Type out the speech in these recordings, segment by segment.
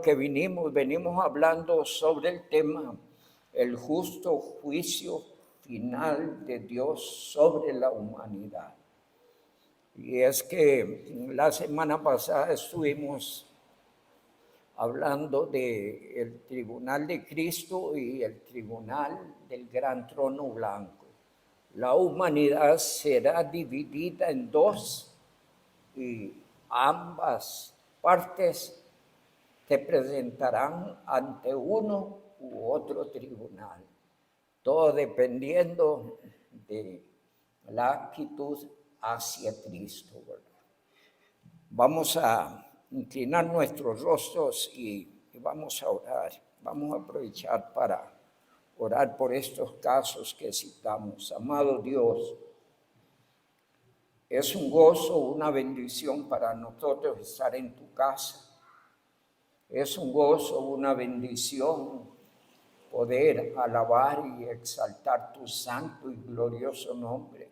que venimos hablando sobre el tema, el justo juicio final de Dios sobre la humanidad. Y es que la semana pasada estuvimos hablando del tribunal de Cristo y el tribunal del gran trono blanco. La humanidad será dividida en dos y ambas partes se presentarán ante uno u otro tribunal, todo dependiendo de la actitud hacia Cristo, ¿verdad? Vamos a inclinar nuestros rostros y vamos a orar. Vamos a aprovechar para orar por estos casos que citamos. Amado Dios, es un gozo, una bendición para nosotros estar en tu casa. Es un gozo, una bendición poder alabar y exaltar tu santo y glorioso nombre.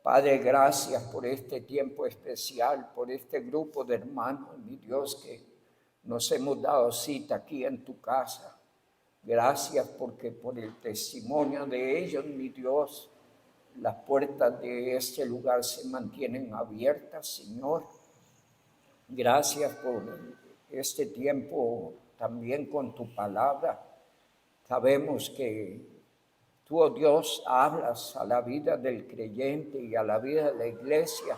Padre, gracias por este tiempo especial, por este grupo de hermanos, mi Dios, que nos hemos dado cita aquí en tu casa. Gracias porque por el testimonio de ellos, mi Dios, las puertas de este lugar se mantienen abiertas, Señor. Gracias por este tiempo también con tu palabra. Sabemos que tú, oh Dios, hablas a la vida del creyente y a la vida de la iglesia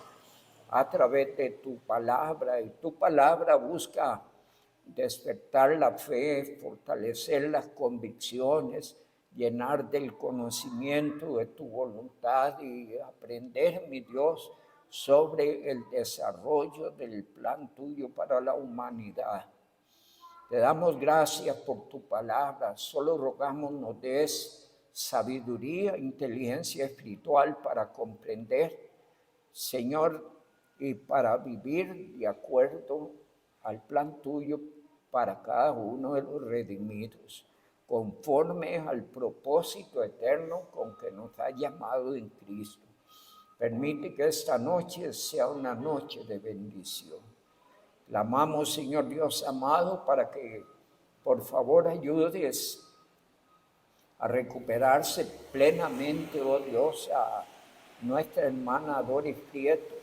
a través de tu palabra. Y tu palabra busca despertar la fe, fortalecer las convicciones, llenar del conocimiento de tu voluntad y aprender, mi Dios, sobre el desarrollo del plan tuyo para la humanidad. Te damos gracias por tu palabra. Solo rogamos nos des sabiduría, inteligencia espiritual para comprender, Señor, y para vivir de acuerdo al plan tuyo para cada uno de los redimidos, conforme al propósito eterno con que nos ha llamado en Cristo. Permite que esta noche sea una noche de bendición. Clamamos, Señor Dios amado, para que por favor ayudes a recuperarse plenamente, oh Dios, a nuestra hermana Doris Prieto.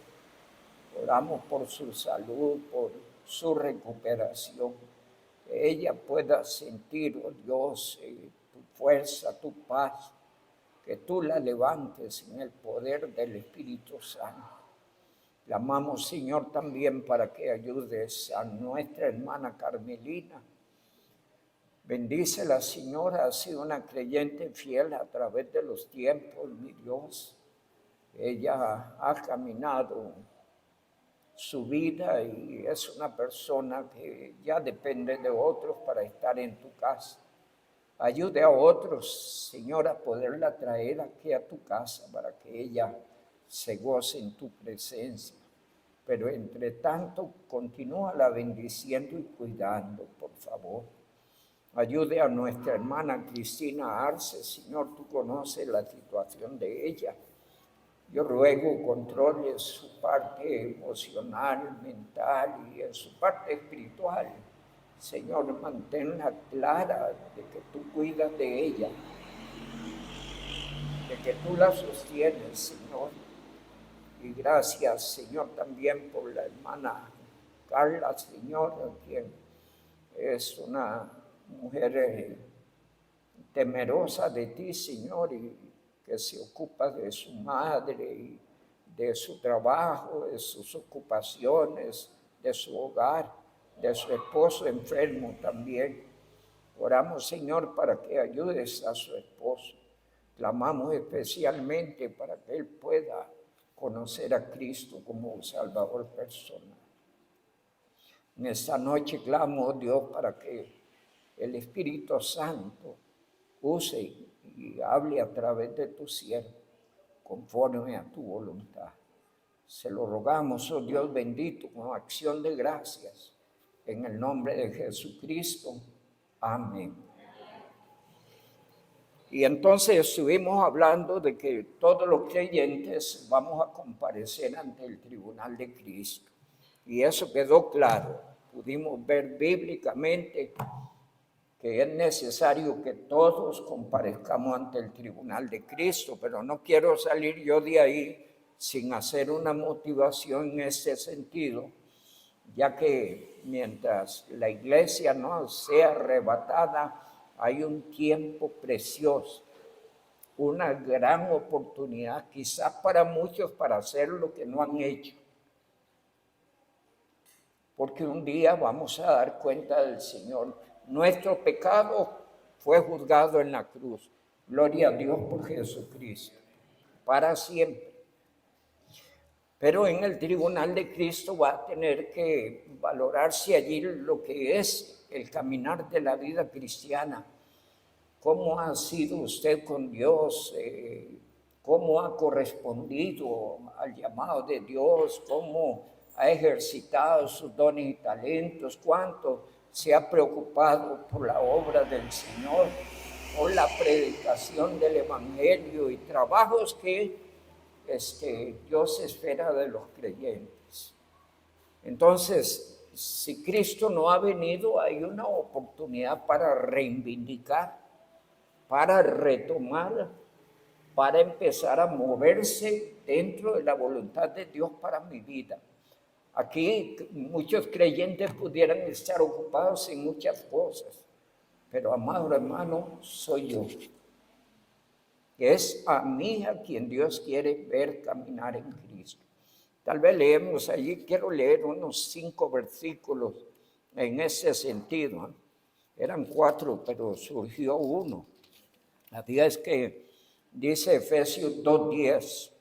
Oramos por su salud, por su recuperación. Que ella pueda sentir, oh Dios, tu fuerza, tu paz. Que tú la levantes en el poder del Espíritu Santo. Clamamos, Señor, también para que ayudes a nuestra hermana Carmelina. Bendícela, Señora, ha sido una creyente fiel a través de los tiempos, mi Dios. Ella ha caminado su vida y es una persona que ya depende de otros para estar en tu casa. Ayude a otros, Señora, a poderla traer aquí a tu casa para que ella se goce en tu presencia. Pero entre tanto, continúa la bendiciendo y cuidando, por favor. Ayude a nuestra hermana Cristina Arce, Señor, tú conoces la situación de ella. Yo ruego controles su parte emocional, mental y en su parte espiritual. Señor, manténla clara de que tú cuidas de ella, de que tú la sostienes, Señor. Y gracias, Señor, también por la hermana Carla, Señor, quien es una mujer temerosa de ti, Señor, y que se ocupa de su madre y de su trabajo, de sus ocupaciones, de su hogar, de su esposo enfermo también. Oramos, Señor, para que ayudes a su esposo. Clamamos especialmente para que él pueda conocer a Cristo como un Salvador personal. En esta noche clamo, Dios, para que el Espíritu Santo use y hable a través de tu siervo, conforme a tu voluntad. Se lo rogamos, oh Dios bendito, con acción de gracias, en el nombre de Jesucristo. Amén. Y entonces estuvimos hablando de que todos los creyentes vamos a comparecer ante el tribunal de Cristo. Y eso quedó claro. pudimos ver bíblicamente que es necesario que todos comparezcamos ante el tribunal de Cristo, pero no quiero salir yo de ahí sin hacer una motivación en ese sentido, ya que mientras la iglesia no sea arrebatada, hay un tiempo precioso, una gran oportunidad, quizás para muchos, para hacer lo que no han hecho. Porque un día vamos a dar cuenta del Señor. Nuestro pecado fue juzgado en la cruz. Gloria a Dios por Jesucristo, para siempre. Pero en el tribunal de Cristo va a tener que valorarse allí lo que es el caminar de la vida cristiana. ¿Cómo ha sido usted con Dios? ¿Cómo ha correspondido al llamado de Dios? ¿Cómo ha ejercitado sus dones y talentos? ¿Cuánto se ha preocupado por la obra del Señor, por la predicación del Evangelio y trabajos que Dios espera de los creyentes? Entonces, si Cristo no ha venido, hay una oportunidad para reivindicar, para retomar, para empezar a moverse dentro de la voluntad de Dios para mi vida. Aquí muchos creyentes pudieran estar ocupados en muchas cosas, pero amado hermano, soy yo. Es a mí a quien Dios quiere ver caminar en Cristo. Tal vez leemos allí, quiero leer unos 5 versículos en ese sentido. Eran 4, pero surgió uno. Así es que dice Efesios 2:10,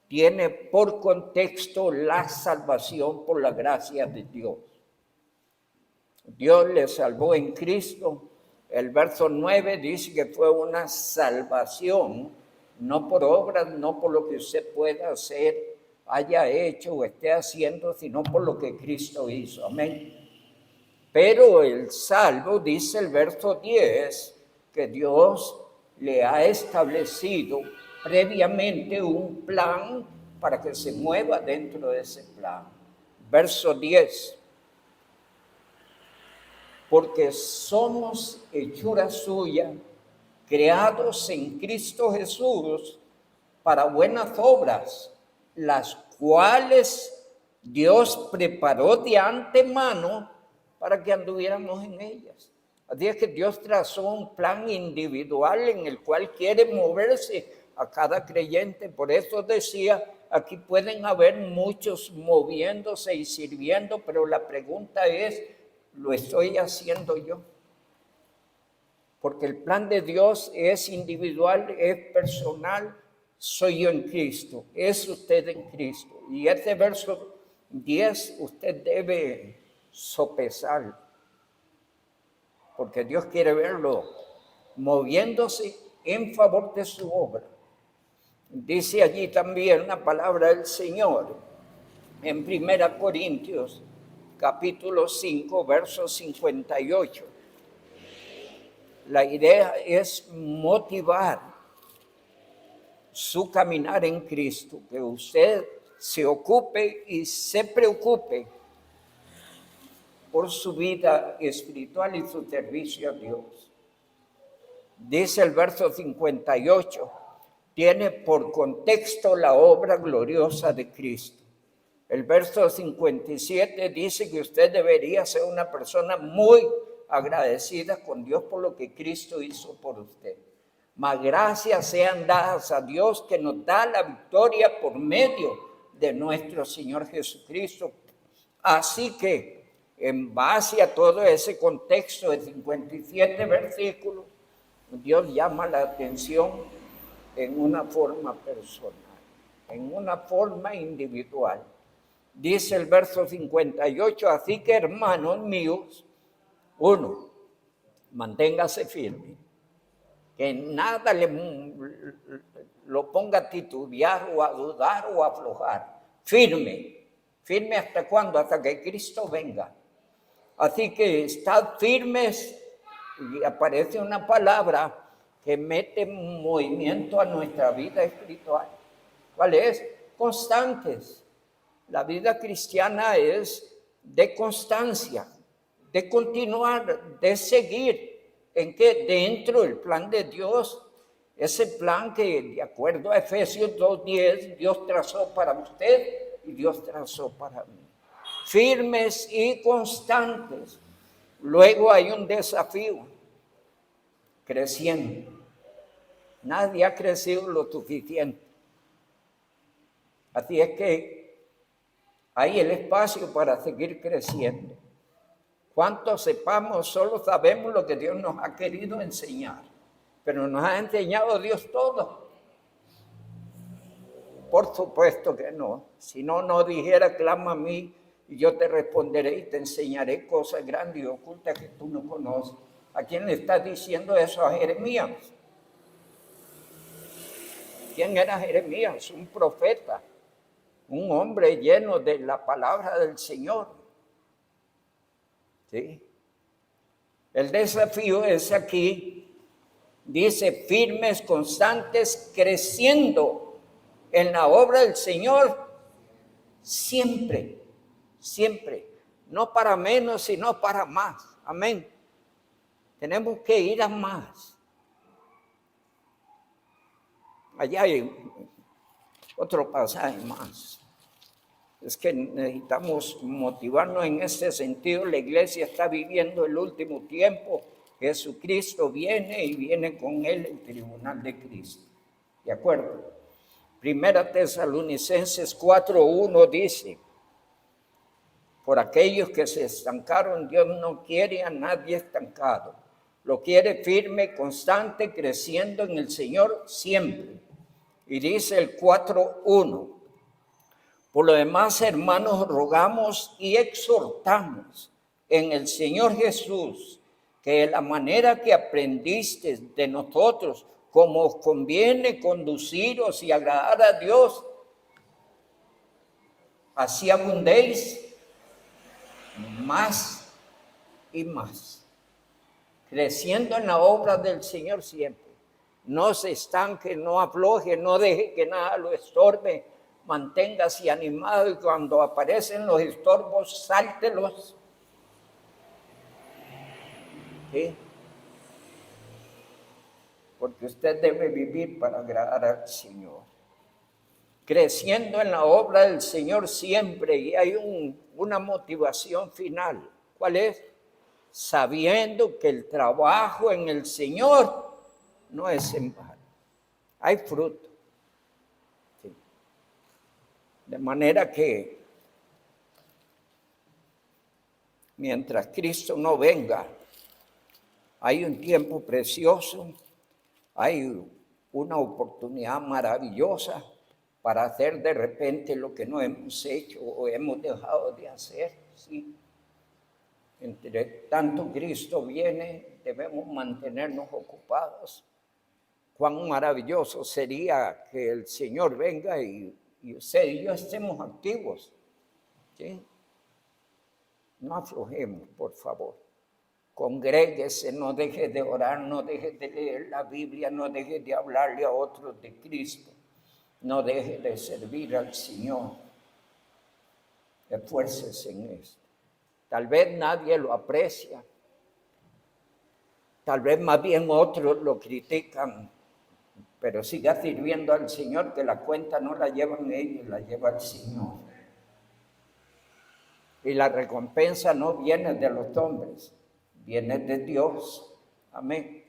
tiene por contexto la salvación por la gracia de Dios. Dios le salvó en Cristo. El verso 9 dice que fue una salvación, no por obras, no por lo que usted pueda hacer, haya hecho o esté haciendo, sino por lo que Cristo hizo. Amén. Pero el salvo, dice el verso 10, que Dios le ha establecido previamente un plan para que se mueva dentro de ese plan. Verso 10. Porque somos hechura suya, creados en Cristo Jesús para buenas obras, las cuales Dios preparó de antemano para que anduviéramos en ellas. Así es que Dios trazó un plan individual en el cual quiere moverse a cada creyente. Por eso decía, aquí pueden haber muchos moviéndose y sirviendo, pero la pregunta es, ¿lo estoy haciendo yo? Porque el plan de Dios es individual, es personal. Soy yo en Cristo, es usted en Cristo. Y este verso 10 usted debe sopesar, porque Dios quiere verlo moviéndose en favor de su obra. Dice allí también la palabra del Señor en 1 Corintios capítulo 5, verso 58. La idea es motivar su caminar en Cristo, que usted se ocupe y se preocupe por su vida espiritual y su servicio a Dios. Dice el verso 58, tiene por contexto la obra gloriosa de Cristo. El verso 57 dice que usted debería ser una persona muy agradecida con Dios por lo que Cristo hizo por usted. Mas gracias sean dadas a Dios que nos da la victoria por medio de nuestro Señor Jesucristo. Así que, en base a todo ese contexto de 57 versículos, Dios llama la atención en una forma personal, en una forma individual. Dice el verso 58, así que hermanos míos, 1, manténgase firme, que nada lo ponga a titubear o a dudar o a aflojar. Firme, firme ¿hasta cuándo? Hasta que Cristo venga. Así que estad firmes, y aparece una palabra que mete movimiento a nuestra vida espiritual. ¿Cuál es? Constantes. La vida cristiana es de constancia. de continuar, de seguir en que dentro del plan de Dios, ese plan que de acuerdo a Efesios 2:10 Dios trazó para usted y Dios trazó para mí. Firmes y constantes. Luego hay un desafío, creciendo. Nadie ha crecido lo suficiente. Así es que hay el espacio para seguir creciendo. Cuanto sepamos, solo sabemos lo que Dios nos ha querido enseñar. Pero nos ha enseñado Dios todo. Por supuesto que no. Si no, no dijera, clama a mí y yo te responderé y te enseñaré cosas grandes y ocultas que tú no conoces. ¿A quién le está diciendo eso? A Jeremías. ¿Quién era Jeremías? Un profeta, un hombre lleno de la palabra del Señor. ¿Sí? El desafío es aquí, dice, firmes, constantes, creciendo en la obra del Señor, siempre, siempre, no para menos, sino para más. Amén. Tenemos que ir a más. Allá hay otro pasaje más. Es que necesitamos motivarnos en este sentido. La iglesia está viviendo el último tiempo. Jesucristo viene y viene con él el tribunal de Cristo. ¿De acuerdo? Primera Tesalonicenses 4:1 dice, por aquellos que se estancaron, Dios no quiere a nadie estancado. Lo quiere firme, constante, creciendo en el Señor siempre. Y dice el 4:1. Por lo demás, hermanos, rogamos y exhortamos en el Señor Jesús que de la manera que aprendiste de nosotros, como os conviene conduciros y agradar a Dios, así abundéis más y más, creciendo en la obra del Señor siempre. No se estanque, no afloje, no deje que nada lo estorbe. Manténgase animado y cuando aparecen los estorbos, sáltelos. ¿Sí? Porque usted debe vivir para agradar al Señor. Creciendo en la obra del Señor siempre, y hay una motivación final. ¿Cuál es? Sabiendo que el trabajo en el Señor no es en vano. Hay fruto. ¿Sí? De manera que mientras Cristo no venga, hay un tiempo precioso, hay una oportunidad maravillosa para hacer de repente lo que no hemos hecho o hemos dejado de hacer. ¿Sí? Entre tanto Cristo viene, debemos mantenernos ocupados. Cuán maravilloso sería que el Señor venga y usted y yo estemos activos. ¿Sí? No aflojemos, por favor. Congréguese, no deje de orar, no deje de leer la Biblia, no deje de hablarle a otros de Cristo, no deje de servir al Señor. Esfuércese en esto. Tal vez nadie lo aprecia, tal vez más bien otros lo critican, pero siga sirviendo al Señor, que la cuenta no la llevan ellos, la lleva el Señor. Y la recompensa no viene de los hombres, viene de Dios. Amén.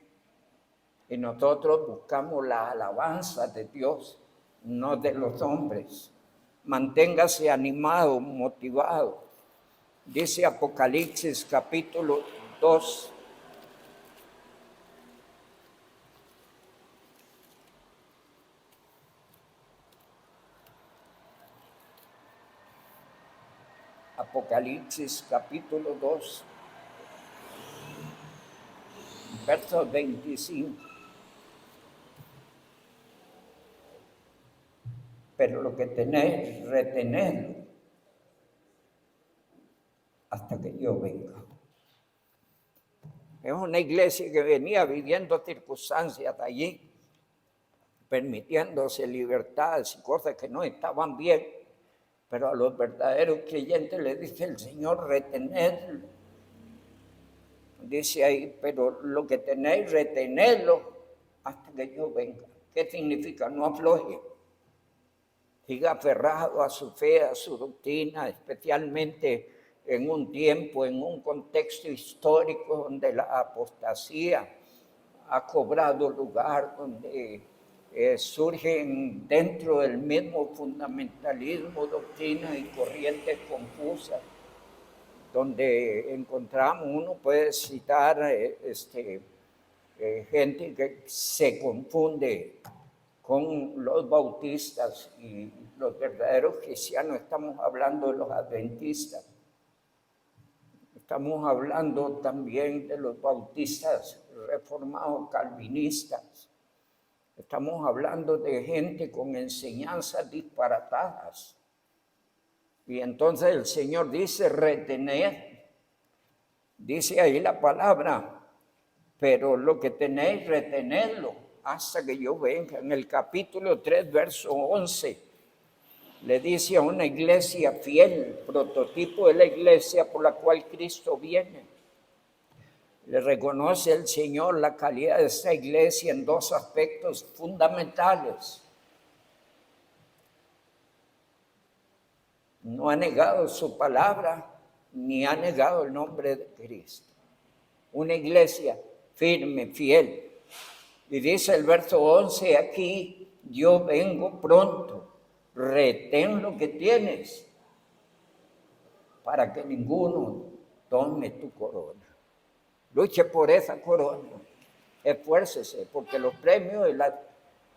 Y nosotros buscamos la alabanza de Dios, no de los hombres. Manténgase animado, motivado. Dice Apocalipsis capítulo 2. Apocalipsis capítulo 2, verso 25. Pero lo que tenéis, retenedlo hasta que yo venga. Es una iglesia que venía viviendo circunstancias allí, permitiéndose libertades y cosas que no estaban bien, pero a los verdaderos creyentes les dice el Señor, retenedlo dice ahí, pero lo que tenéis, retenedlo hasta que yo venga. ¿Qué significa? No afloje. Siga aferrado a su fe, a su doctrina, especialmente en un tiempo, en un contexto histórico donde la apostasía ha cobrado lugar, donde surgen dentro del mismo fundamentalismo, doctrinas y corrientes confusas, donde encontramos, uno puede citar gente que se confunde con los bautistas y los verdaderos cristianos. Estamos hablando de los adventistas. Estamos hablando también de los bautistas reformados calvinistas. Estamos hablando de gente con enseñanzas disparatadas. Y entonces el Señor dice, retener. Dice ahí la palabra, pero lo que tenéis, retenedlo hasta que yo venga. En el capítulo 3, verso 11, le dice a una iglesia fiel, prototipo de la iglesia por la cual Cristo viene. Le reconoce el Señor la calidad de esta iglesia en dos aspectos fundamentales. No ha negado su palabra, ni ha negado el nombre de Cristo. Una iglesia firme, fiel. Y dice el verso 11 aquí, yo vengo pronto, retén lo que tienes, para que ninguno tome tu corona. Luche por esa corona, esfuércese, porque los premios y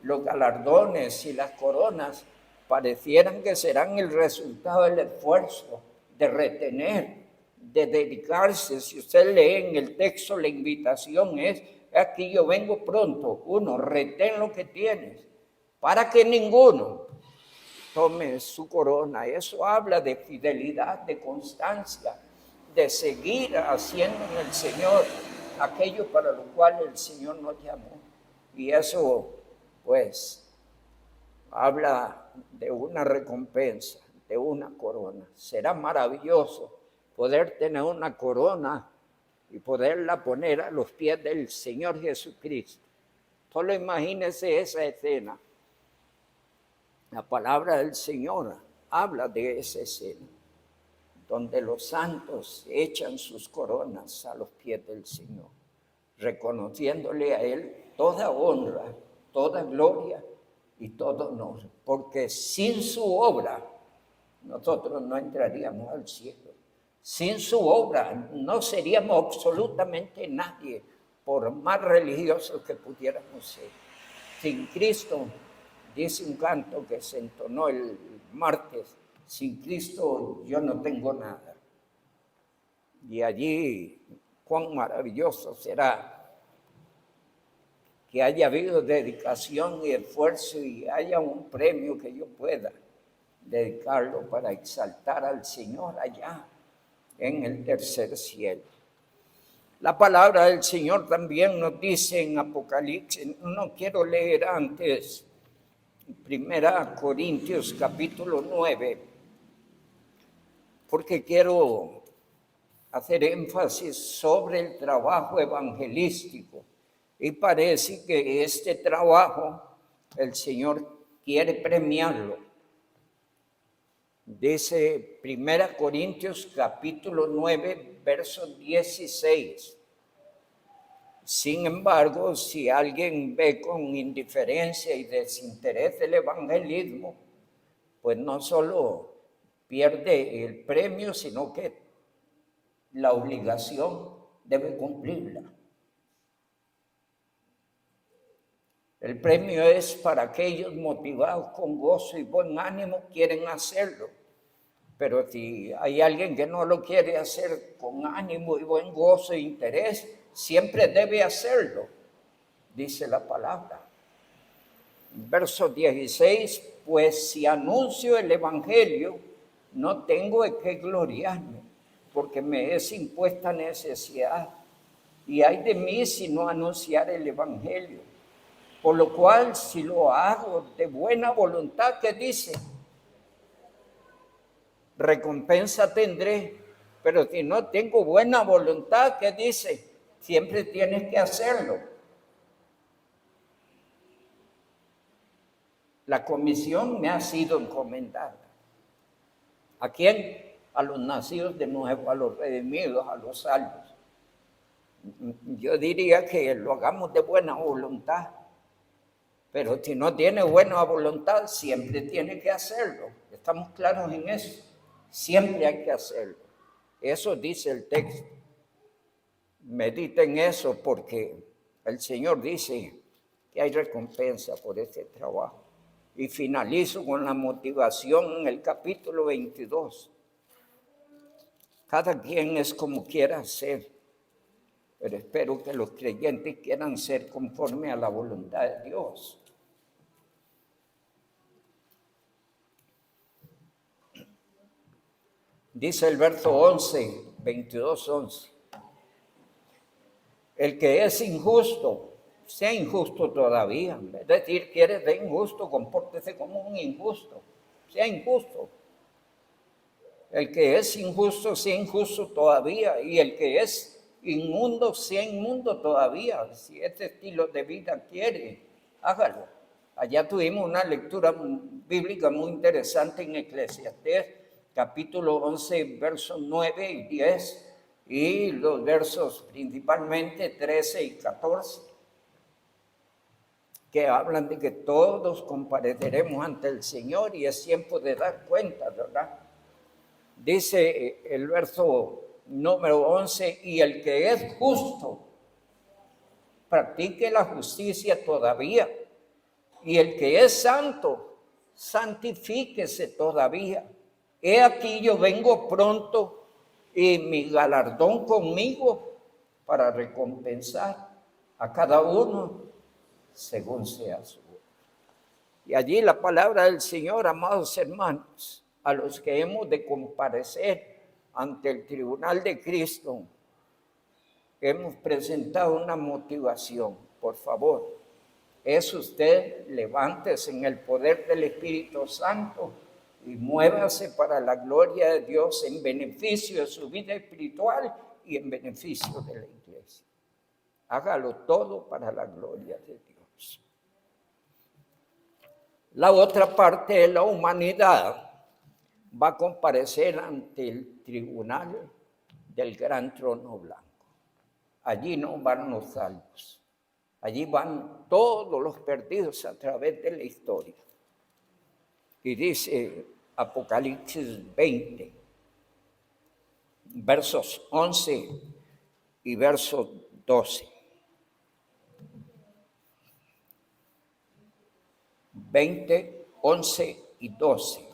los galardones y las coronas parecieran que serán el resultado del esfuerzo, de retener, de dedicarse. Si usted lee en el texto, la invitación es, aquí yo vengo pronto. Uno, retén lo que tienes, para que ninguno tome su corona. Eso habla de fidelidad, de constancia, de seguir haciendo en el Señor aquello para lo cual el Señor nos llamó. Y eso, pues, habla de una recompensa, de una corona. Será maravilloso poder tener una corona y poderla poner a los pies del Señor Jesucristo. Solo imagínese esa escena. La palabra del Señor habla de esa escena, donde los santos echan sus coronas a los pies del Señor, reconociéndole a Él toda honra, toda gloria y todo honor, porque sin su obra nosotros no entraríamos al cielo. Sin su obra no seríamos absolutamente nadie, por más religiosos que pudiéramos ser. Sin Cristo, dice un canto que se entonó el martes, sin Cristo yo no tengo nada. Y allí, cuán maravilloso será que haya habido dedicación y esfuerzo y haya un premio que yo pueda dedicarlo para exaltar al Señor allá en el tercer cielo. La palabra del Señor también nos dice en Apocalipsis, no quiero leer antes, 1 Corintios capítulo 9, porque quiero hacer énfasis sobre el trabajo evangelístico. Y parece que este trabajo el Señor quiere premiarlo. Dice 1 Corintios capítulo 9, verso 16. Sin embargo, si alguien ve con indiferencia y desinterés el evangelismo, pues no solo pierde el premio, sino que la obligación debe cumplirla. El premio es para aquellos motivados con gozo y buen ánimo, quieren hacerlo. Pero si hay alguien que no lo quiere hacer con ánimo y buen gozo e interés, siempre debe hacerlo, dice la palabra. Verso 16, pues si anuncio el evangelio, no tengo de qué gloriarme, porque me es impuesta necesidad. Y ay de mí si no anunciar el evangelio. Por lo cual, si lo hago de buena voluntad, ¿qué dice? Recompensa tendré. Pero si no tengo buena voluntad, ¿qué dice? siempre tienes que hacerlo. La comisión me ha sido encomendada. ¿A quién? A los nacidos de nuevo, a los redimidos, a los salvos. Yo diría que lo hagamos de buena voluntad, pero si no tiene buena voluntad, siempre tiene que hacerlo. ¿Estamos claros en eso? Siempre hay que hacerlo. Eso dice el texto. Mediten eso porque el Señor dice que hay recompensa por ese trabajo. Y finalizo con la motivación en el capítulo 22. Cada quien es como quiera ser, pero espero que los creyentes quieran ser conforme a la voluntad de Dios. Dice el verso 11, 22, 11. El que es injusto, sea injusto todavía. Es decir, que eres de injusto, compórtese como un injusto. Sea injusto. El que es injusto, sea injusto todavía. Y el que es inmundo, sea inmundo todavía. Si este estilo de vida quiere, hágalo. Allá tuvimos una lectura bíblica muy interesante en Eclesiastés, capítulo 11, versos 9 y 10. Y los versos principalmente 13 y 14, que hablan de que todos compareceremos ante el Señor y es tiempo de dar cuenta, ¿verdad? Dice el verso número 11, y el que es justo, practique la justicia todavía, y el que es santo, santifíquese todavía. He aquí yo vengo pronto, y mi galardón conmigo para recompensar a cada uno según sea su obra. Y allí la palabra del Señor, amados hermanos, a los que hemos de comparecer ante el tribunal de Cristo, hemos presentado una motivación. Por favor, es usted, levántese en el poder del Espíritu Santo y muévase para la gloria de Dios en beneficio de su vida espiritual y en beneficio de la iglesia. Hágalo todo para la gloria de Dios. La otra parte de la humanidad va a comparecer ante el tribunal del gran trono blanco. Allí no van los salvos. Allí van todos los perdidos a través de la historia. Y dice Apocalipsis 20, versos 11 y versos 12. 20, 11 y 12.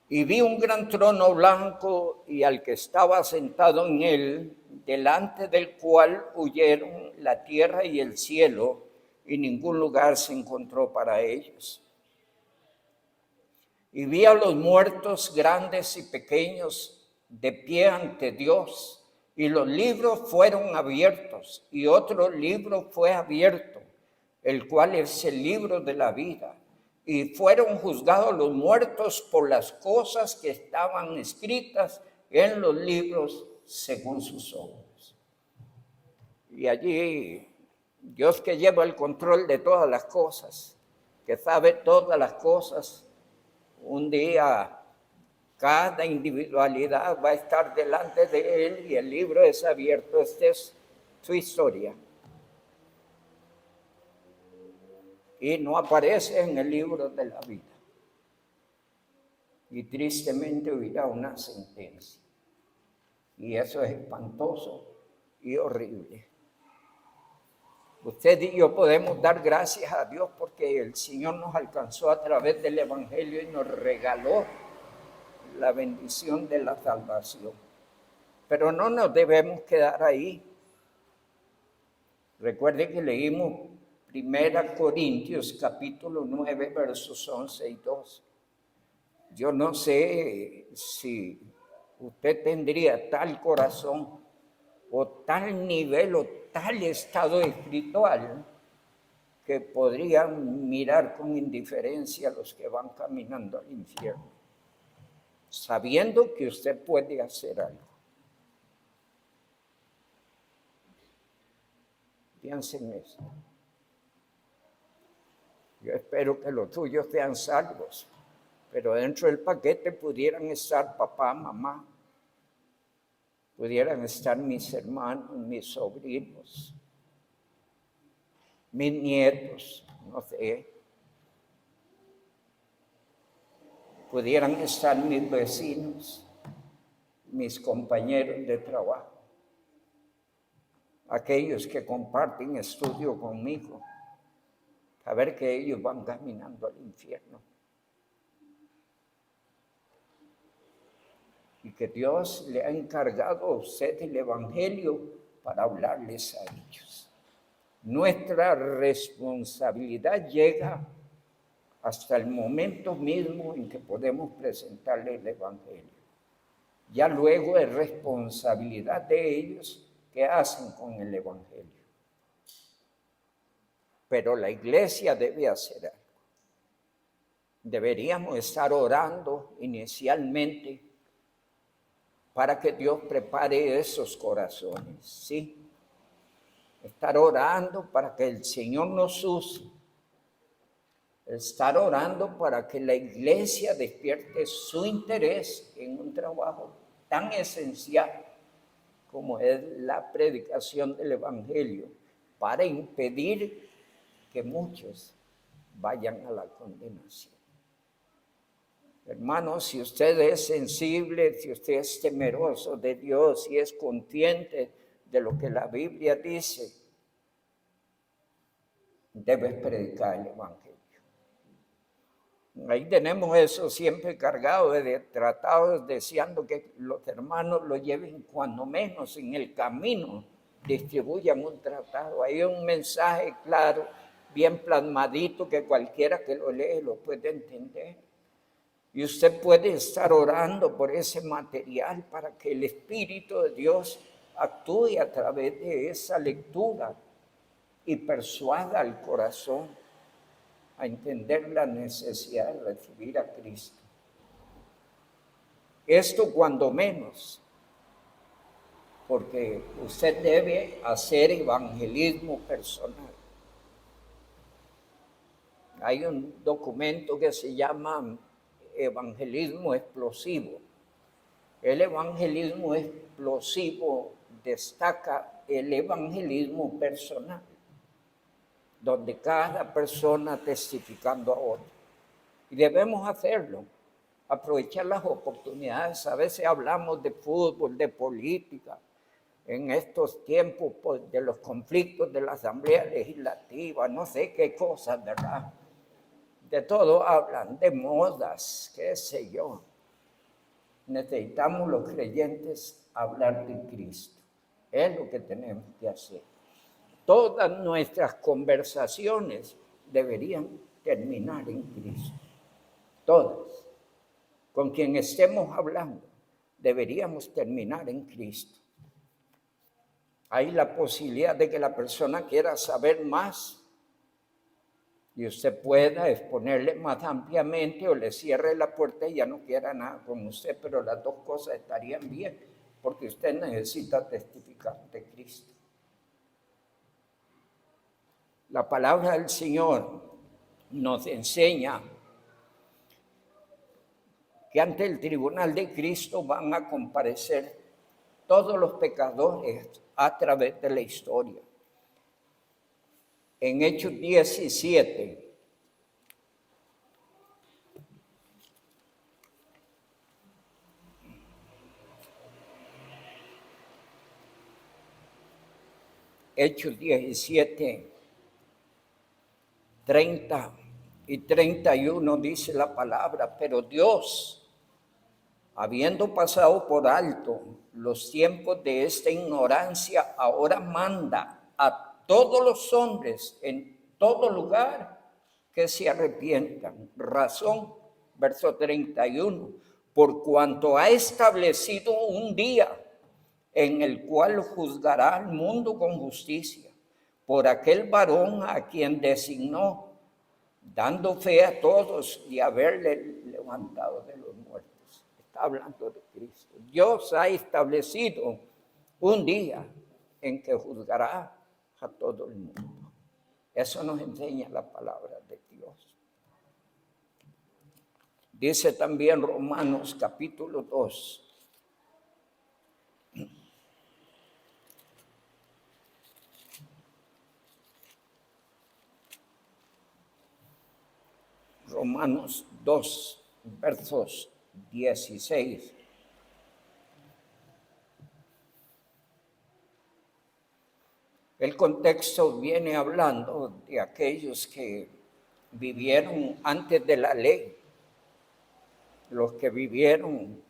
Y vi un gran trono blanco y al que estaba sentado en él, delante del cual huyeron la tierra y el cielo, y ningún lugar se encontró para ellos. Y vi a los muertos grandes y pequeños de pie ante Dios, y los libros fueron abiertos, y otro libro fue abierto, el cual es el libro de la vida. Y fueron juzgados los muertos por las cosas que estaban escritas en los libros según sus obras. Y allí Dios, que lleva el control de todas las cosas, que sabe todas las cosas, un día cada individualidad va a estar delante de él y el libro es abierto. Esta es su historia. Y no aparece en el libro de la vida. Y tristemente oirá una sentencia. Y eso es espantoso y horrible. Usted y yo podemos dar gracias a Dios porque el Señor nos alcanzó a través del Evangelio y nos regaló la bendición de la salvación. Pero no nos debemos quedar ahí. Recuerde que leímos 1 Corintios capítulo 9, versos 11 y 12. Yo no sé si usted tendría tal corazón o tal nivel o tal estado espiritual que podrían mirar con indiferencia a los que van caminando al infierno, sabiendo que usted puede hacer algo. Piensen en esto. Yo espero que los tuyos sean salvos, pero dentro del paquete pudieran estar papá, mamá, pudieran estar mis hermanos, mis sobrinos, mis nietos, no sé. Pudieran estar mis vecinos, mis compañeros de trabajo, aquellos que comparten estudio conmigo, saber que ellos van caminando al infierno. Y que Dios le ha encargado a usted el Evangelio para hablarles a ellos. Nuestra responsabilidad llega hasta el momento mismo en que podemos presentarle el Evangelio. Ya luego es responsabilidad de ellos qué hacen con el Evangelio. Pero la iglesia debe hacer algo. Deberíamos estar orando inicialmente para que Dios prepare esos corazones, ¿sí? Estar orando para que el Señor nos use. Estar orando para que la iglesia despierte su interés en un trabajo tan esencial como es la predicación del Evangelio, para impedir que muchos vayan a la condenación. Hermanos, si usted es sensible, si usted es temeroso de Dios, si es consciente de lo que la Biblia dice, debe predicar el Evangelio. Ahí tenemos eso siempre cargado de tratados, deseando que los hermanos lo lleven cuando menos en el camino, distribuyan un tratado. Hay un mensaje claro, bien plasmadito, que cualquiera que lo lee lo puede entender. Y usted puede estar orando por ese material para que el Espíritu de Dios actúe a través de esa lectura y persuada al corazón a entender la necesidad de recibir a Cristo. Esto cuando menos, porque usted debe hacer evangelismo personal. Hay un documento que se llama evangelismo explosivo. El evangelismo explosivo destaca el evangelismo personal, donde cada persona testificando a otro. Y debemos hacerlo, aprovechar las oportunidades. A veces hablamos de fútbol, de política, en estos tiempos pues, de los conflictos de la Asamblea Legislativa, no sé qué cosas, ¿verdad? De todo hablan, de modas, qué sé yo. Necesitamos los creyentes hablar de Cristo. Es lo que tenemos que hacer. Todas nuestras conversaciones deberían terminar en Cristo. Todas. Con quien estemos hablando, deberíamos terminar en Cristo. Hay la posibilidad de que la persona quiera saber más y usted pueda exponerle más ampliamente o le cierre la puerta y ya no quiera nada con usted, pero las dos cosas estarían bien, porque usted necesita testificar de Cristo. La palabra del Señor nos enseña que ante el tribunal de Cristo van a comparecer todos los pecadores a través de la historia. En Hechos 17, Hechos 17, 30 y 31 dice la palabra, pero Dios, habiendo pasado por alto los tiempos de esta ignorancia, ahora manda a todos los hombres en todo lugar que se arrepientan. Razón, verso 31, por cuanto ha establecido un día en el cual juzgará al mundo con justicia, por aquel varón a quien designó, dando fe a todos y haberle levantado de los muertos. Está hablando de Cristo. Dios ha establecido un día en que juzgará a todo el mundo. Eso nos enseña la palabra de Dios. Dice también Romanos capítulo 2. Romanos 2, versos 16. El contexto viene hablando de aquellos que vivieron antes de la ley, los que vivieron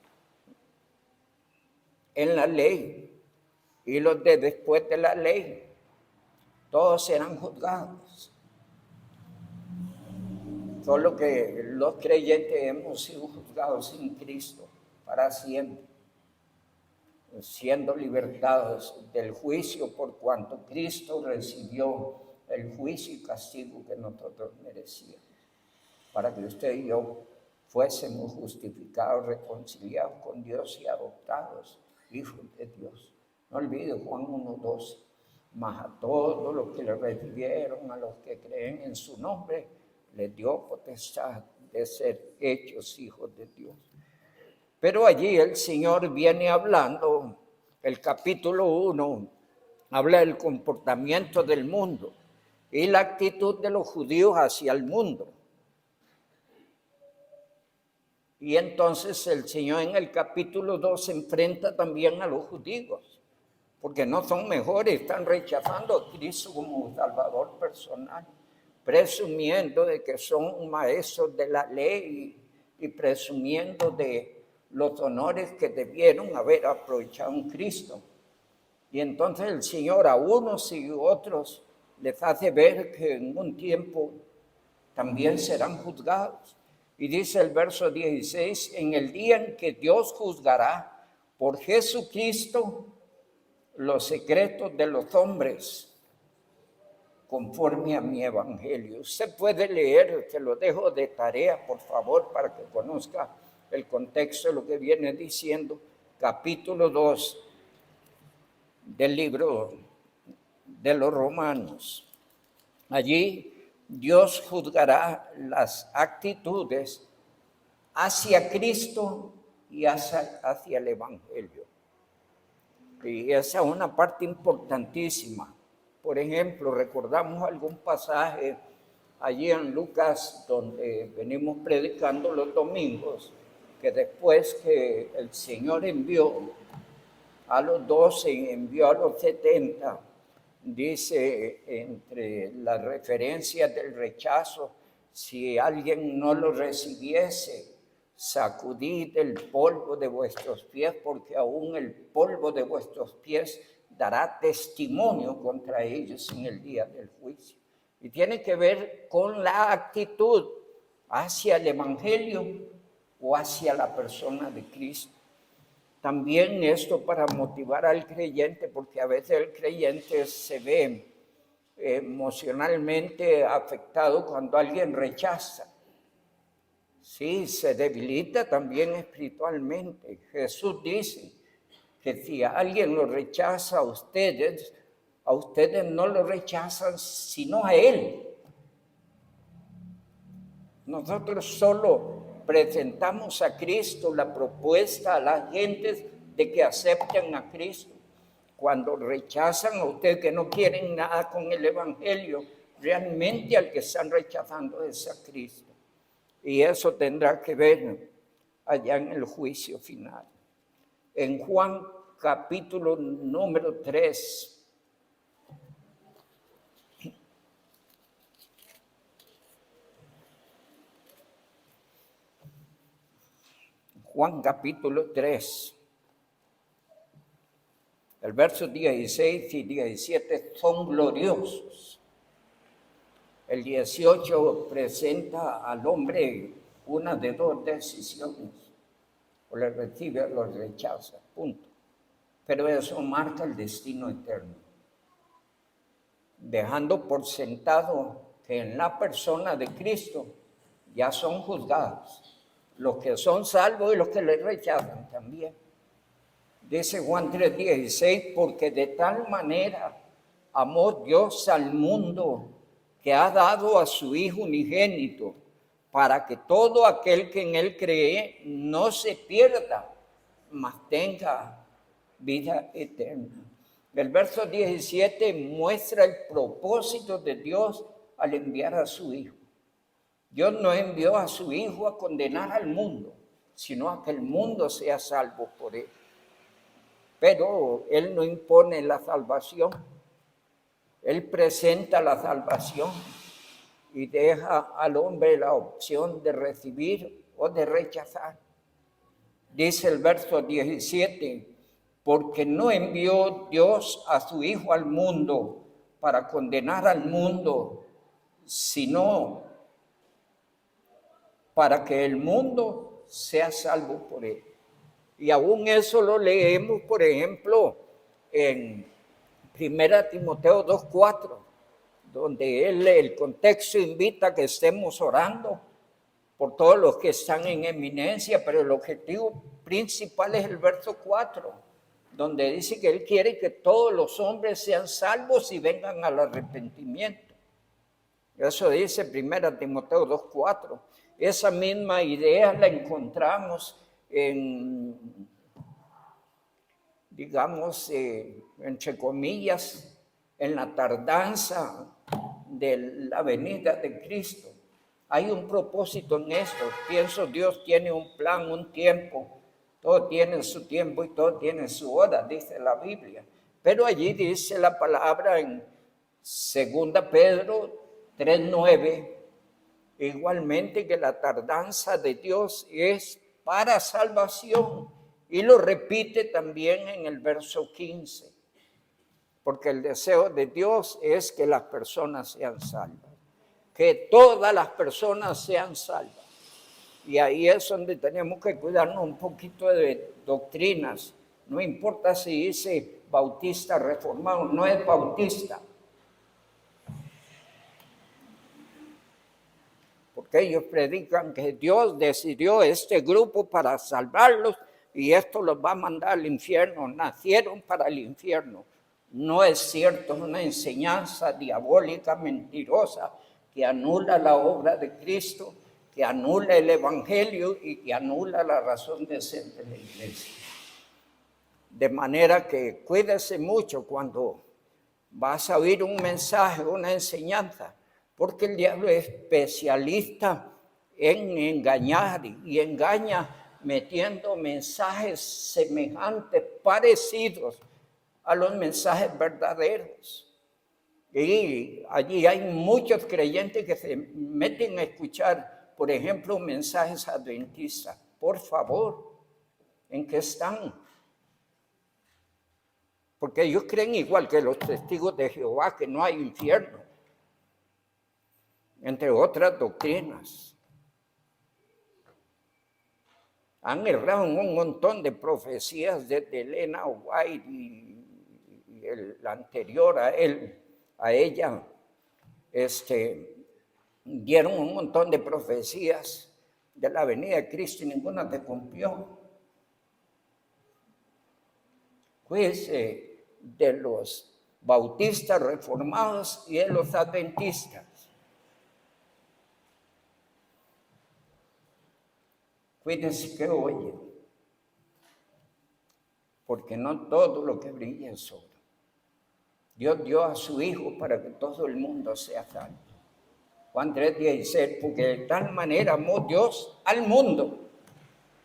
en la ley y los de después de la ley, todos serán juzgados. Solo que los creyentes hemos sido juzgados en Cristo para siempre, siendo libertados del juicio por cuanto Cristo recibió el juicio y castigo que nosotros merecíamos, para que usted y yo fuésemos justificados, reconciliados con Dios y adoptados hijos de Dios. No olvide Juan 1:12, mas a todos los que le recibieron, a los que creen en su nombre, les dio potestad de ser hechos hijos de Dios. Pero allí el Señor viene hablando, el capítulo 1, habla del comportamiento del mundo y la actitud de los judíos hacia el mundo. Y entonces el Señor en el capítulo 2 se enfrenta también a los judíos, porque no son mejores, están rechazando a Cristo como Salvador personal, presumiendo de que son maestros de la ley y presumiendo de los honores que debieron haber aprovechado en Cristo. Y entonces el Señor a unos y otros les hace ver que en un tiempo también serán juzgados. Y dice el verso 16, en el día en que Dios juzgará por Jesucristo los secretos de los hombres, conforme a mi evangelio. Usted puede leer, te lo dejo de tarea, por favor, para que conozca el contexto de lo que viene diciendo, capítulo 2 del libro de los Romanos. Allí Dios juzgará las actitudes hacia Cristo y hacia el evangelio. Y esa es una parte importantísima. Por ejemplo, recordamos algún pasaje allí en Lucas, donde venimos predicando los domingos, que después que el Señor envió a los 12, envió a los 70, dice entre las referencias del rechazo, si alguien no lo recibiese, sacudid el polvo de vuestros pies, porque aún el polvo de vuestros pies dará testimonio contra ellos en el día del juicio. Y tiene que ver con la actitud hacia el evangelio o hacia la persona de Cristo. También esto para motivar al creyente, porque a veces el creyente se ve emocionalmente afectado cuando alguien rechaza. Sí, se debilita también espiritualmente. Jesús dice que si alguien lo rechaza a ustedes no lo rechazan sino a Él. Nosotros solo presentamos a Cristo, la propuesta a las gentes de que acepten a Cristo. Cuando rechazan a ustedes, que no quieren nada con el evangelio, realmente al que están rechazando es a Cristo. Y eso tendrá que ver allá en el juicio final. En Juan capítulo número 3, Juan capítulo 3, el verso 16 y 17 son gloriosos. El 18 presenta al hombre una de dos decisiones, o le recibe o lo rechaza, punto. Pero eso marca el destino eterno, dejando por sentado que en la persona de Cristo ya son juzgados los que son salvos y los que le rechazan también. Dice Juan 3:16, porque de tal manera amó Dios al mundo, que ha dado a su Hijo unigénito, para que todo aquel que en Él cree no se pierda, mas tenga vida eterna. El verso 17 muestra el propósito de Dios al enviar a su Hijo. Dios no envió a su Hijo a condenar al mundo, sino a que el mundo sea salvo por Él. Pero Él no impone la salvación. Él presenta la salvación y deja al hombre la opción de recibir o de rechazar. Dice el verso 17, porque no envió Dios a su Hijo al mundo para condenar al mundo, sino para que el mundo sea salvo por Él. Y aún eso lo leemos, por ejemplo, en 1 Timoteo 2:4, donde el contexto invita a que estemos orando por todos los que están en eminencia, pero el objetivo principal es el verso 4, donde dice que Él quiere que todos los hombres sean salvos y vengan al arrepentimiento. Eso dice 1 Timoteo 2:4. Esa misma idea la encontramos digamos, entre comillas, en la tardanza de la venida de Cristo. Hay un propósito en esto. Pienso, Dios tiene un plan, un tiempo. Todo tiene su tiempo y todo tiene su hora, dice la Biblia. Pero allí dice la palabra en 2 Pedro 3:9, igualmente que la tardanza de Dios es para salvación. Y lo repite también en el verso 15, porque el deseo de Dios es que las personas sean salvas, que todas las personas sean salvas. Y ahí es donde tenemos que cuidarnos un poquito de doctrinas. No importa si dice bautista reformado, no es bautista. Porque ellos predican que Dios decidió este grupo para salvarlos y esto los va a mandar al infierno. Nacieron para el infierno. No es cierto, es una enseñanza diabólica, mentirosa, que anula la obra de Cristo, que anula el evangelio y que anula la razón de ser de la iglesia. De manera que cuídese mucho cuando vas a oír un mensaje, una enseñanza, porque el diablo es especialista en engañar y engaña metiendo mensajes semejantes, parecidos a los mensajes verdaderos. Y allí hay muchos creyentes que se meten a escuchar, por ejemplo, mensajes adventistas. Por favor, ¿en qué están? Porque ellos creen igual que los testigos de Jehová, que no hay infierno, entre otras doctrinas. Han errado en un montón de profecías desde Elena White y el anterior a ella, dieron un montón de profecías de la venida de Cristo y ninguna se cumplió. Cuídese de los bautistas reformados y de los adventistas. Cuídense que oyen, porque no todo lo que brilla es oro. Dios dio a su Hijo para que todo el mundo sea salvo. Juan 3:16, porque de tal manera amó Dios al mundo.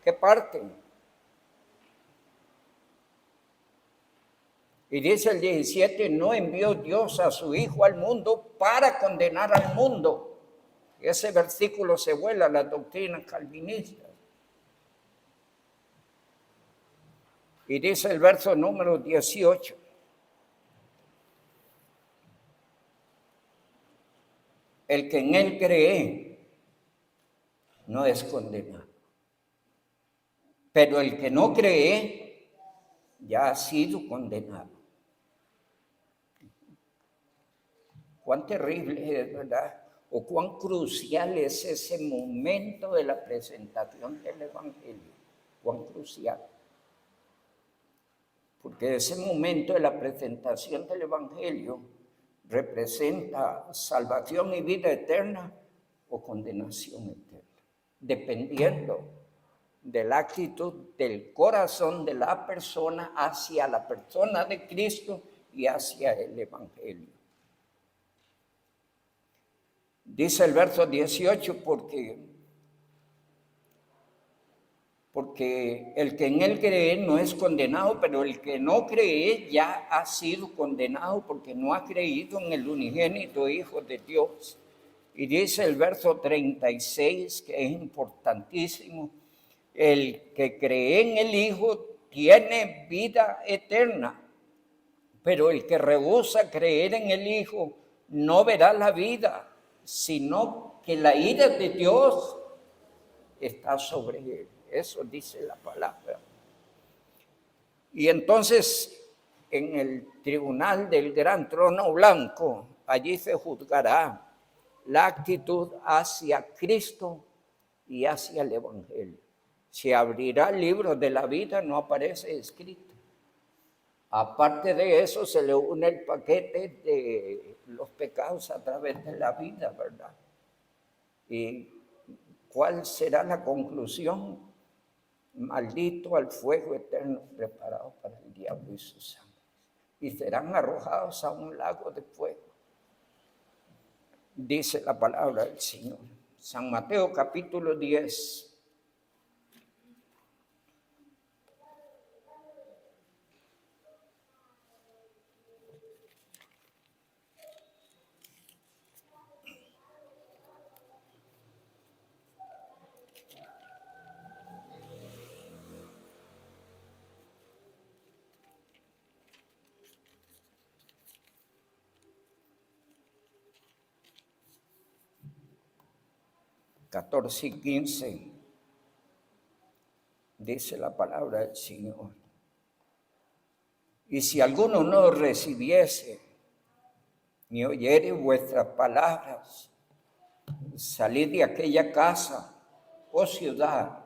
¿Qué parte? Y dice el 17, no envió Dios a su Hijo al mundo para condenar al mundo. Ese versículo se vuela a las doctrinas calvinistas. Y dice el verso número 18. El que en Él cree no es condenado. Pero el que no cree ya ha sido condenado. Cuán terrible es, ¿verdad? O cuán crucial es ese momento de la presentación del Evangelio. Cuán crucial. Porque ese momento de la presentación del Evangelio representa salvación y vida eterna o condenación eterna, dependiendo de la actitud del corazón de la persona hacia la persona de Cristo y hacia el Evangelio. Dice el verso 18, porque el que en él cree no es condenado, pero el que no cree ya ha sido condenado porque no ha creído en el unigénito Hijo de Dios. Y dice el verso 36, que es importantísimo: el que cree en el Hijo tiene vida eterna, pero el que rehúsa creer en el Hijo no verá la vida, sino que la ira de Dios está sobre él. Eso dice la palabra. Y entonces, en el tribunal del gran trono blanco, allí se juzgará la actitud hacia Cristo y hacia el Evangelio. Se abrirá el libro de la vida, no aparece escrito. Aparte de eso, se le une el paquete de los pecados a través de la vida, ¿verdad? ¿Y cuál será la conclusión? Maldito al fuego eterno preparado para el diablo y sus ángeles, y serán arrojados a un lago de fuego, dice la palabra del Señor. San Mateo capítulo 10. ...14 y 15... dice la palabra del Señor. Y si alguno no recibiese ni oyere vuestras palabras, salid de aquella casa o ciudad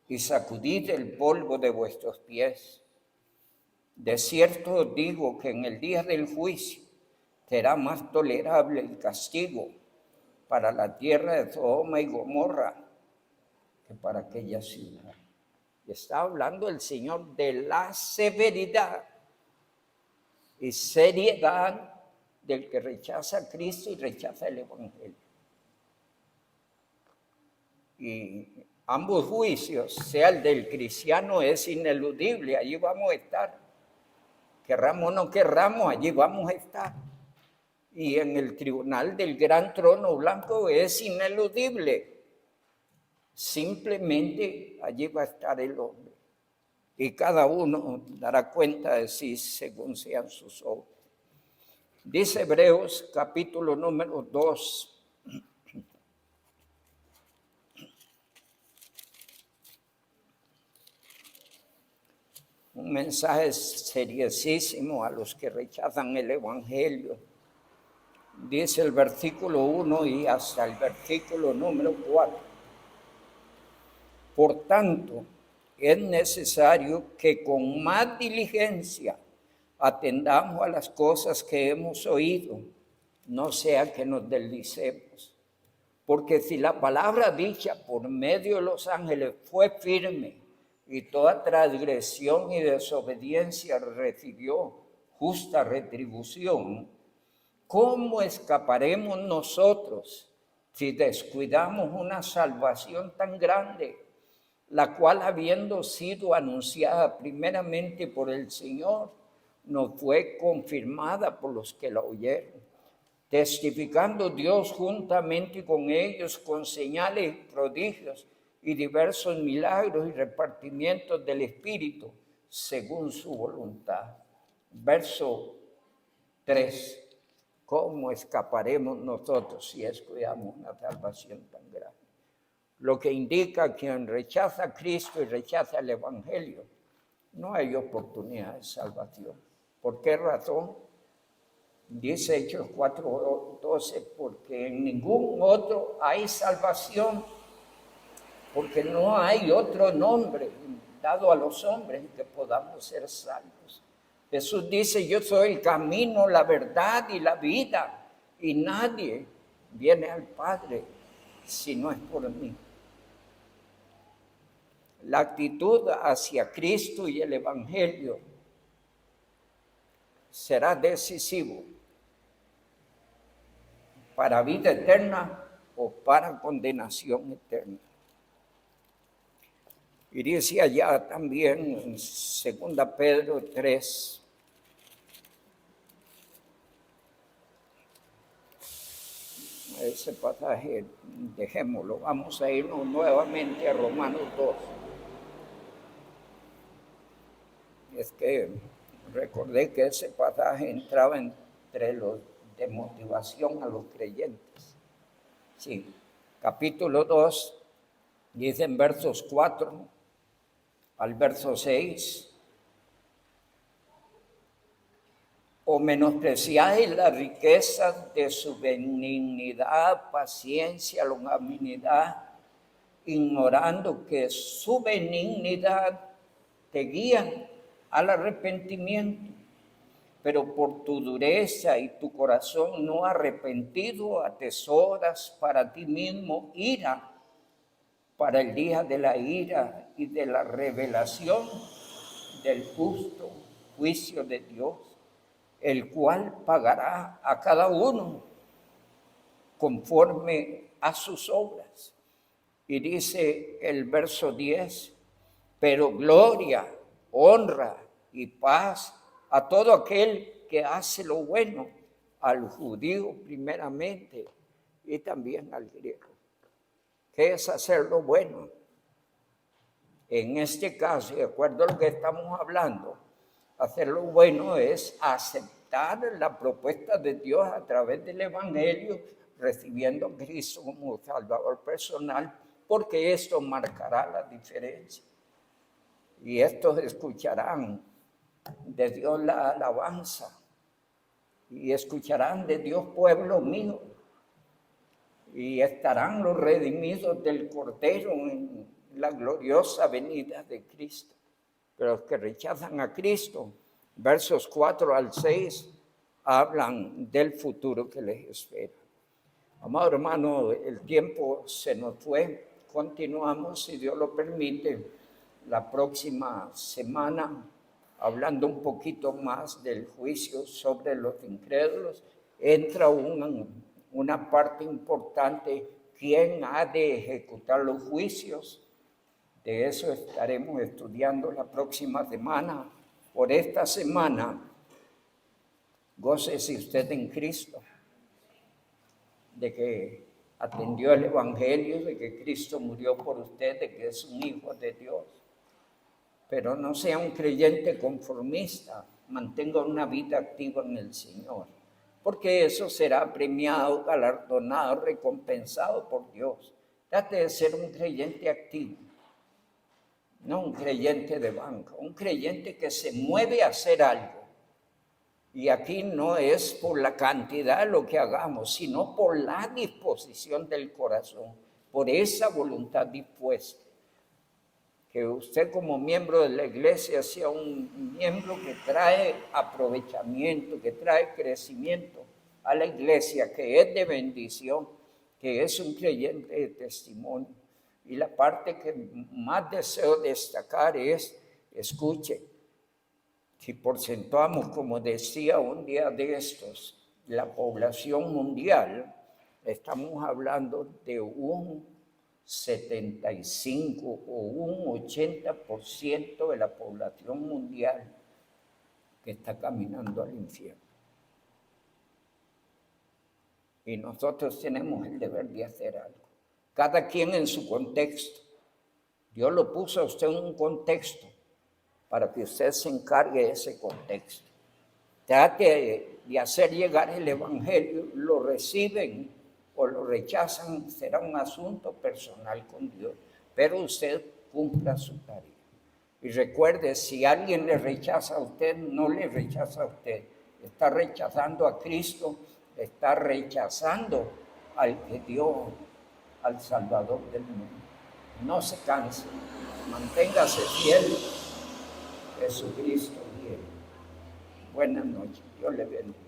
y sacudid el polvo de vuestros pies. De cierto os digo que en el día del juicio será más tolerable el castigo para la tierra de Sodoma y Gomorra que para aquella ciudad. Y está hablando el Señor de la severidad y seriedad del que rechaza a Cristo y rechaza el Evangelio. Y ambos juicios, sea el del cristiano, es ineludible, allí vamos a estar. Querramos o no querramos, allí vamos a estar. Y en el tribunal del gran trono blanco es ineludible. Simplemente allí va a estar el hombre. Y cada uno dará cuenta de sí según sean sus obras. Dice Hebreos capítulo número 2. Un mensaje seriosísimo a los que rechazan el Evangelio. Dice el versículo 1 y hasta el versículo número 4. Por tanto, es necesario que con más diligencia atendamos a las cosas que hemos oído, no sea que nos deslicemos. Porque si la palabra dicha por medio de los ángeles fue firme, y toda transgresión y desobediencia recibió justa retribución, ¿cómo escaparemos nosotros si descuidamos una salvación tan grande, la cual, habiendo sido anunciada primeramente por el Señor, nos fue confirmada por los que la oyeron, testificando Dios juntamente con ellos con señales y prodigios y diversos milagros y repartimientos del Espíritu según su voluntad? Verso 3. ¿Cómo escaparemos nosotros si descuidamos una salvación tan grande? Lo que indica que quien rechaza a Cristo y rechaza el Evangelio, no hay oportunidad de salvación. ¿Por qué razón? Dice Hechos 4:12, porque en ningún otro hay salvación, porque no hay otro nombre dado a los hombres en que podamos ser salvos. Jesús dice, yo soy el camino, la verdad y la vida, y nadie viene al Padre si no es por mí. La actitud hacia Cristo y el Evangelio será decisivo para vida eterna o para condenación eterna. Y dice allá también en 2 Pedro 3, ese pasaje, dejémoslo, vamos a irnos nuevamente a Romanos 2. Es que recordé que ese pasaje entraba entre los de motivación a los creyentes. Sí, capítulo 2, dice en versos 4 al verso 6, o menospreciáis la riqueza de su benignidad, paciencia, longanimidad, ignorando que su benignidad te guía al arrepentimiento, pero por tu dureza y tu corazón no arrepentido atesoras para ti mismo ira, para el día de la ira y de la revelación del justo juicio de Dios, el cual pagará a cada uno conforme a sus obras. Y dice el verso 10, pero gloria, honra y paz a todo aquel que hace lo bueno, al judío primeramente y también al griego. ¿Qué es hacer lo bueno? En este caso, de acuerdo a lo que estamos hablando, hacer lo bueno es aceptar la propuesta de Dios a través del Evangelio, recibiendo a Cristo como Salvador personal, porque esto marcará la diferencia. Y estos escucharán de Dios la alabanza, y escucharán de Dios, pueblo mío, y estarán los redimidos del Cordero en la gloriosa venida de Cristo. Pero los que rechazan a Cristo, versos 4 al 6, hablan del futuro que les espera. Amado hermano, el tiempo se nos fue. Continuamos, si Dios lo permite, la próxima semana, hablando un poquito más del juicio sobre los incrédulos. Entra una parte importante, ¿quién ha de ejecutar los juicios? De eso estaremos estudiando la próxima semana. Por esta semana, gócese usted en Cristo, de que atendió el Evangelio, de que Cristo murió por usted, de que es un hijo de Dios. Pero no sea un creyente conformista, mantenga una vida activa en el Señor, porque eso será premiado, galardonado, recompensado por Dios. Trate de ser un creyente activo, no un creyente de banca, un creyente que se mueve a hacer algo. Y aquí no es por la cantidad de lo que hagamos, sino por la disposición del corazón, por esa voluntad dispuesta. Que usted como miembro de la iglesia sea un miembro que trae aprovechamiento, que trae crecimiento a la iglesia, que es de bendición, que es un creyente de testimonio. Y la parte que más deseo destacar es, escuche, si porcentuamos, como decía un día de estos, la población mundial, estamos hablando de un 75 o un 80% de la población mundial que está caminando al infierno. Y nosotros tenemos el deber de hacer algo. Cada quien en su contexto. Dios lo puso a usted en un contexto para que usted se encargue de ese contexto. Trate de hacer llegar el Evangelio, lo reciben o lo rechazan, será un asunto personal con Dios, pero usted cumpla su tarea. Y recuerde, si alguien le rechaza a usted, no le rechaza a usted, está rechazando a Cristo, está rechazando al que dio al Salvador del mundo. No se canse, manténgase fiel, Jesucristo viene. Buenas noches. Dios le bendiga.